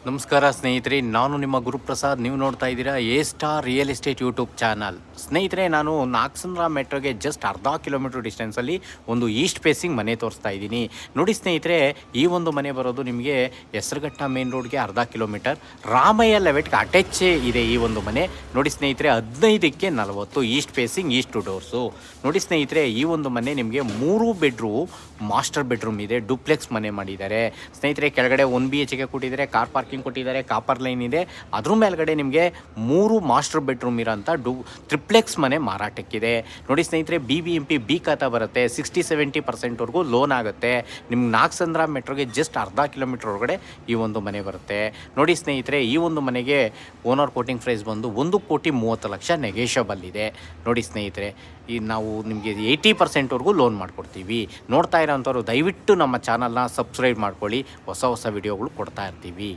ನಮಸ್ಕಾರ ಸ್ನೇಹಿತರೆ, ನಾನು ನಿಮ್ಮ ಗುರುಪ್ರಸಾದ್. ನೀವು ನೋಡ್ತಾ ಇದ್ದೀರಾ A star real estate YouTube channel. ಸ್ನೇಹಿತರೆ, ನಾನು ನಾಗಸಂದ್ರ ಮೆಟ್ರೋಗೆ ಜಸ್ಟ್ ಅರ್ಧ ಕಿಲೋಮೀಟ್ರ್ ಡಿಸ್ಟೆನ್ಸಲ್ಲಿ ಒಂದು ಈಸ್ಟ್ ಫೇಸಿಂಗ್ ಮನೆ ತೋರಿಸ್ತಾ ಇದ್ದೀನಿ. ನೋಡಿ ಸ್ನೇಹಿತರೆ, ಈ ಒಂದು ಮನೆ ಬರೋದು ನಿಮಗೆ ಹೆಸರುಘಟ್ಟ ಮೇನ್ ರೋಡ್ಗೆ ಅರ್ಧ ಕಿಲೋಮೀಟರ್, ರಾಮಯ್ಯ ಲೆವೆಟ್ಗೆ ಅಟ್ಯಾಚೇ ಇದೆ ಈ ಒಂದು ಮನೆ. ನೋಡಿ ಸ್ನೇಹಿತರೆ, 15ಕ್ಕೆ 40 ಈಸ್ಟ್ ಫೇಸಿಂಗ್, ಈಸ್ಟ್ ಡೋರ್ಸು. ನೋಡಿ ಸ್ನೇಹಿತರೆ, ಈ ಒಂದು ಮನೆ ನಿಮಗೆ 3 ಬೆಡ್ರೂಮ್ ಮಾಸ್ಟರ್ ಬೆಡ್ರೂಮ್ ಇದೆ, ಡುಪ್ಲೆಕ್ಸ್ ಮನೆ ಮಾಡಿದ್ದಾರೆ ಸ್ನೇಹಿತರೆ. ಕೆಳಗಡೆ 1 BHK ಕೊಟ್ಟಿದ್ದಾರೆ, ಕಾರ್ ಪಾರ್ಕಿಂಗ್ ಕೊಟ್ಟಿದ್ದಾರೆ, ಕಾಪರ್ ಲೈನ್ ಇದೆ. ಅದ್ರ ಮೇಲ್ಗಡೆ ನಿಮಗೆ 3 ಮಾಸ್ಟರ್ ಬೆಡ್ರೂಮ್ ಇರೋಂಥ ಟ್ರಿಪ್ಲೆಕ್ಸ್ ಮನೆ ಮಾರಾಟಕ್ಕಿದೆ. ನೋಡಿ ಸ್ನೇಹಿತರೆ, BBMP ಬಿ ಖಾತಾ ಬರುತ್ತೆ. 60-70% ಲೋನ್ ಆಗುತ್ತೆ. ನಿಮ್ಗೆ ನಾಗಸಂದ್ರ ಮೆಟ್ರೋಗೆ ಜಸ್ಟ್ ಅರ್ಧ ಕಿಲೋಮೀಟರ್ ಒಳಗಡೆ ಈ ಒಂದು ಮನೆ ಬರುತ್ತೆ. ನೋಡಿ ಸ್ನೇಹಿತರೆ, ಈ ಒಂದು ಮನೆಗೆ ಓನರ್ ಕೋಟಿಂಗ್ ಪ್ರೈಸ್ ಬಂದು 1,30,30,00,000 ನೆಗೆಷಬಲ್ ಇದೆ. ನೋಡಿ ಸ್ನೇಹಿತರೆ, ನಾವು ನಿಮಗೆ 80% ಲೋನ್ ಮಾಡಿಕೊಡ್ತೀವಿ. ನೋಡ್ತಾ ಇರೋಂಥವ್ರು ದಯವಿಟ್ಟು ನಮ್ಮ ಚಾನಲ್ನ ಸಬ್ಸ್ಕ್ರೈಬ್ ಮಾಡ್ಕೊಳ್ಳಿ, ಹೊಸ ವಿಡಿಯೋಗಳು ಕೊಡ್ತಾ ಇರ್ತೀವಿ.